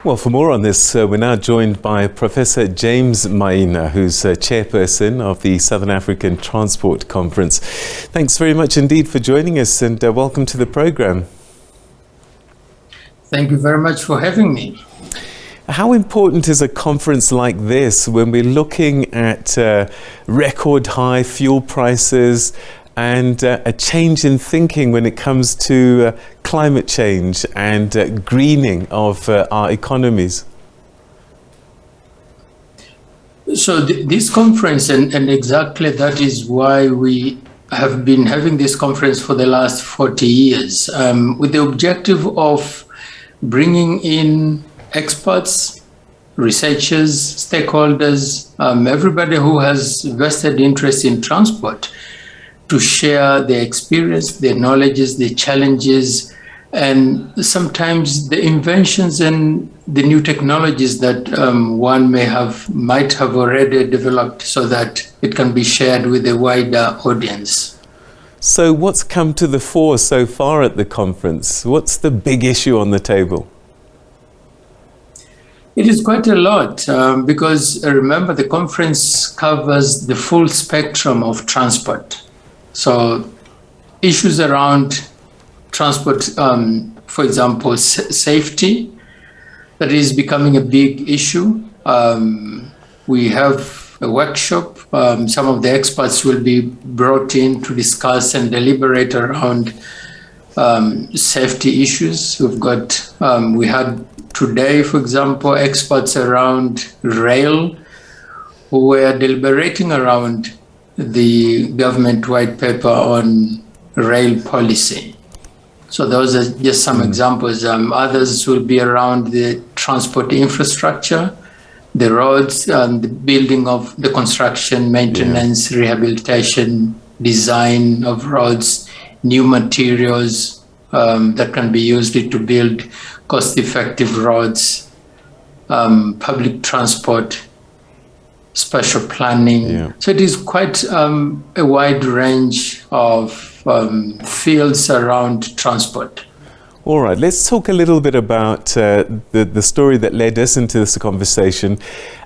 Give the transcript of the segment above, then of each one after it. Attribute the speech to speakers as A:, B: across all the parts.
A: Well, for more on this, we're now joined by Professor James Maina, who's Chairperson of the Southern African Transport Conference. Thanks very much indeed for joining us, and welcome to the program.
B: Thank you very much for having me.
A: How important is a conference like this when we're looking at record high fuel prices and a change in thinking when it comes to climate change and greening of our economies?
B: So this conference, and exactly that is why we have been having this conference for the last 40 years, with the objective of bringing in experts, researchers, stakeholders, everybody who has vested interest in transport, to share their experience, their knowledges, their challenges, and sometimes the inventions and the new technologies that one might have already developed, so that it can be shared with a wider audience.
A: So what's come to the fore so far at the conference? What's the big issue on the table?
B: It is quite a lot because remember, the conference covers the full spectrum of transport. So issues around transport, for example, safety, that is becoming a big issue. We have a workshop. Some of the experts will be brought in to discuss and deliberate around safety issues. We had today, for example, experts around rail who were deliberating around the government white paper on rail policy. So those are just some examples. Others will be around the transport infrastructure, the roads, the building of the construction, maintenance, rehabilitation, design of roads, new materials that can be used to build cost-effective roads, public transport, spatial planning. So it is quite a wide range of fields around transport.
A: All right, let's talk a little bit about the story that led us into this conversation,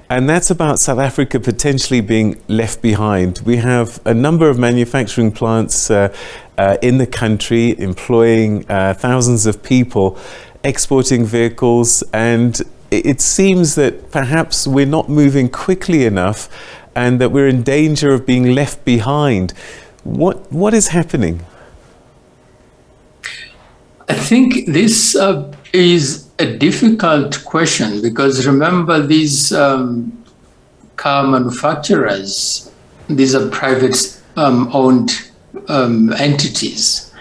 A: and that's about South Africa potentially being left behind. We have a number of manufacturing plants in the country employing thousands of people, exporting vehicles, and it seems that perhaps we're not moving quickly enough and that we're in danger of being left behind. What is happening?
B: I think this is a difficult question because remember, these car manufacturers, these are private owned entities.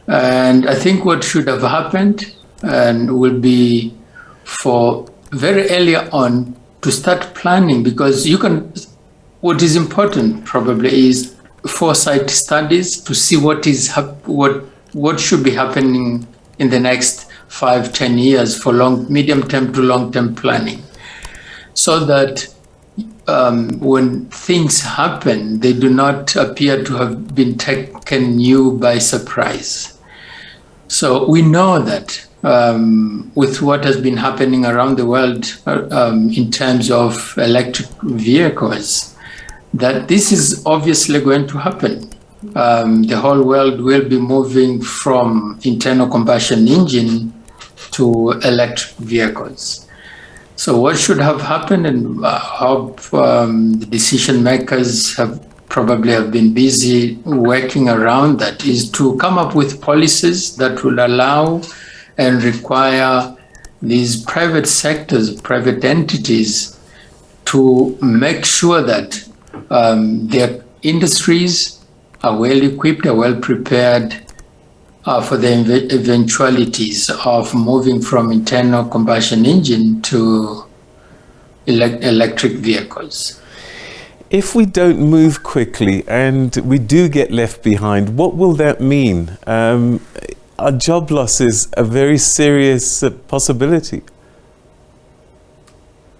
B: And I think what should have happened and will be for very early on to start planning, because what is important probably is foresight studies to see what should be happening in the next 5-10 years for medium-term to long-term planning, so that when things happen, they do not appear to have been taken you by surprise. So we know that with what has been happening around the world in terms of electric vehicles, that this is obviously going to happen. The whole world will be moving from internal combustion engine to electric vehicles. So what should have happened, and how the decision makers have been busy working around that, is to come up with policies that will allow and require these private sectors, private entities, to make sure that their industries are well equipped, are well prepared for the eventualities of moving from internal combustion engine to electric vehicles.
A: If we don't move quickly and we do get left behind, what will that mean? Our job loss is a very serious possibility.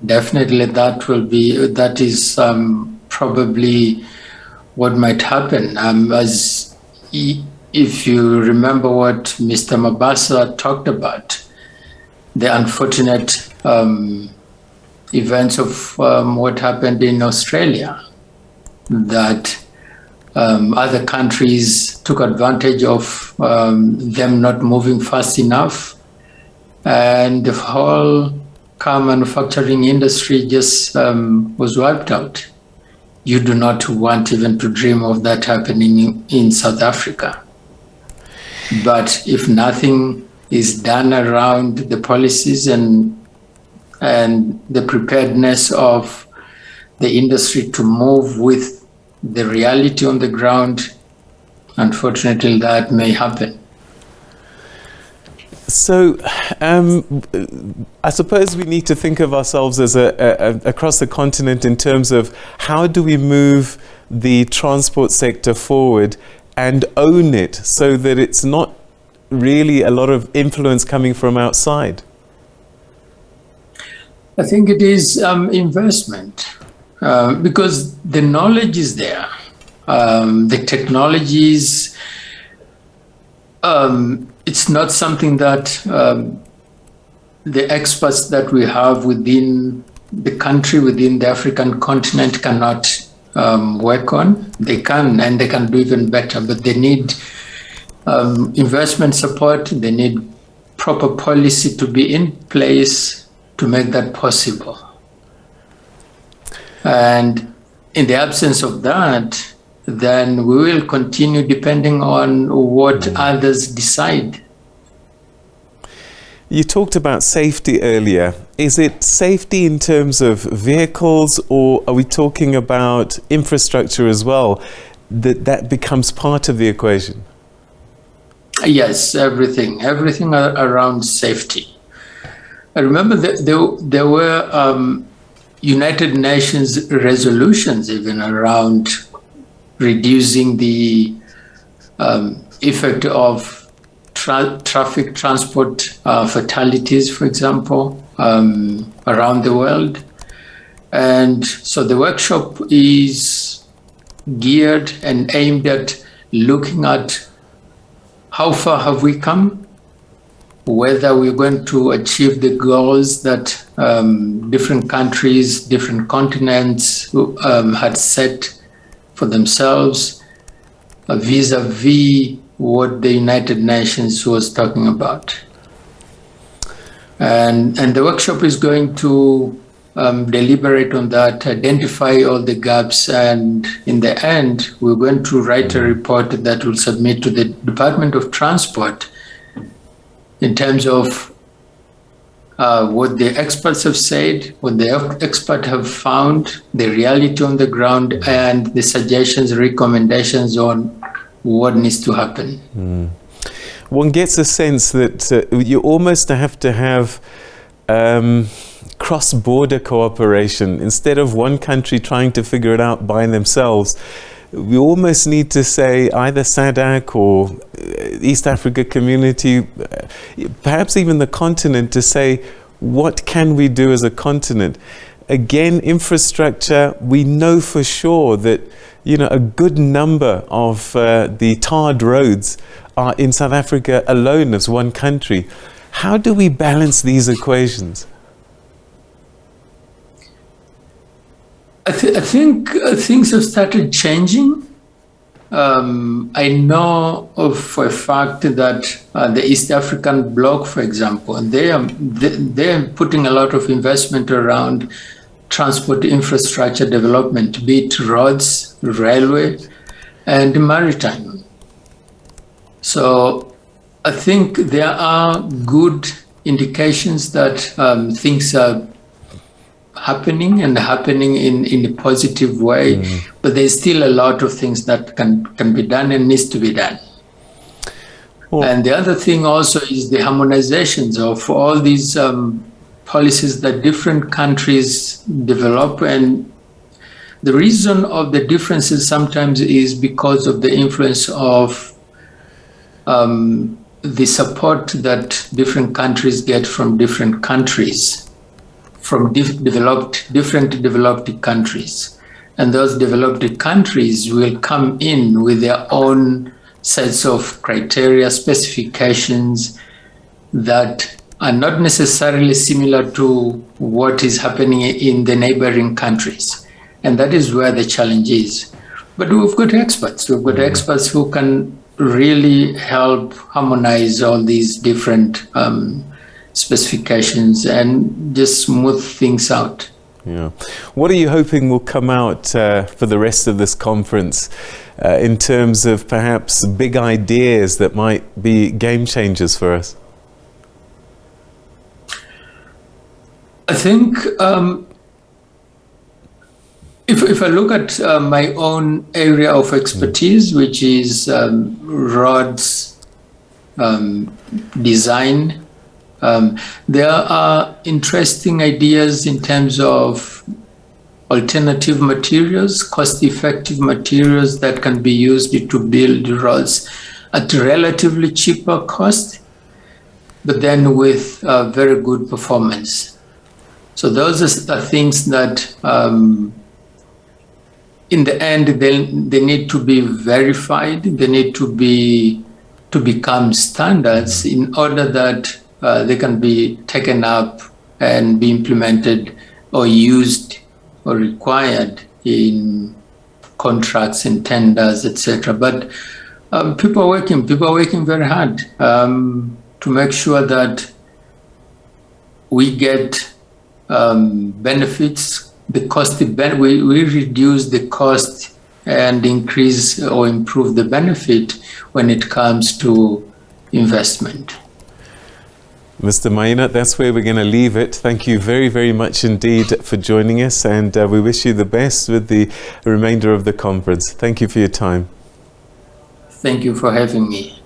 B: Definitely, that is probably what might happen. If you remember what Mr. Mabasa talked about, the unfortunate events of what happened in Australia, that other countries took advantage of them not moving fast enough, and the whole car manufacturing industry just was wiped out. You do not want even to dream of that happening in South Africa. But if nothing is done around the policies and the preparedness of the industry to move with the reality on the ground, unfortunately, that may happen.
A: So, I suppose we need to think of ourselves as across the continent in terms of how do we move the transport sector forward and own it so that it's not really a lot of influence coming from outside.
B: I think it is investment, because the knowledge is there, the technologies. It's not something that the experts that we have within the country, within the African continent, cannot work on. They can, and they can do even better, but they need investment support. They need proper policy to be in place to make that possible. And in the absence of that, then we will continue depending on what others decide.
A: You talked about safety earlier. Is it safety in terms of vehicles, or are we talking about infrastructure as well, that becomes part of the equation?
B: Yes, everything around safety. I remember that there were United Nations resolutions even around reducing the effect of traffic transport fatalities, for example, around the world. And so the workshop is geared and aimed at looking at how far have we come, whether we're going to achieve the goals that different countries, different continents had set for themselves, vis-a-vis what the United Nations was talking about. And the workshop is going to deliberate on that, identify all the gaps, and in the end, we're going to write a report that we'll submit to the Department of Transport in terms of what the experts have said, what the experts have found, the reality on the ground, and the suggestions, recommendations on what needs to happen.
A: One gets a sense that you almost have to have cross-border cooperation. Instead of one country trying to figure it out by themselves, we almost need to say either SADC or East Africa Community, perhaps even the continent, to say, what can we do as a continent? Again, infrastructure, we know for sure that a good number of the tarred roads are in South Africa alone as one country. How do we balance these equations?
B: I think things have started changing. I know for a fact that the East African bloc, for example, they're putting a lot of investment around transport infrastructure development, be it roads, railway, and maritime. So I think there are good indications that things are happening in a positive way, but there's still a lot of things that can be done and needs to be done. And the other thing also is the harmonizations of all these policies that different countries develop. And the reason of the differences sometimes is because of the influence of the support that different countries get from different countries, from different developed countries. And those developed countries will come in with their own sets of criteria, specifications that are not necessarily similar to what is happening in the neighboring countries. And that is where the challenge is. But we've got experts. We've got experts who can really help harmonize all these different specifications and just smooth things out.
A: Yeah. What are you hoping will come out for the rest of this conference in terms of perhaps big ideas that might be game changers for us?
B: I think if I look at my own area of expertise, which is roads design, there are interesting ideas in terms of alternative materials, cost-effective materials that can be used to build roads at a relatively cheaper cost, but then with very good performance. So those are things that in the end, they need to be verified. They need to become standards in order that they can be taken up and be implemented or used or required in contracts and tenders, etc. But people are working very hard to make sure that we get benefits. The cost, we reduce the cost and increase or improve the benefit when it comes to investment.
A: Mr. Maina, that's where we're going to leave it. Thank you very, very much indeed for joining us, and we wish you the best with the remainder of the conference. Thank you for your time.
B: Thank you for having me.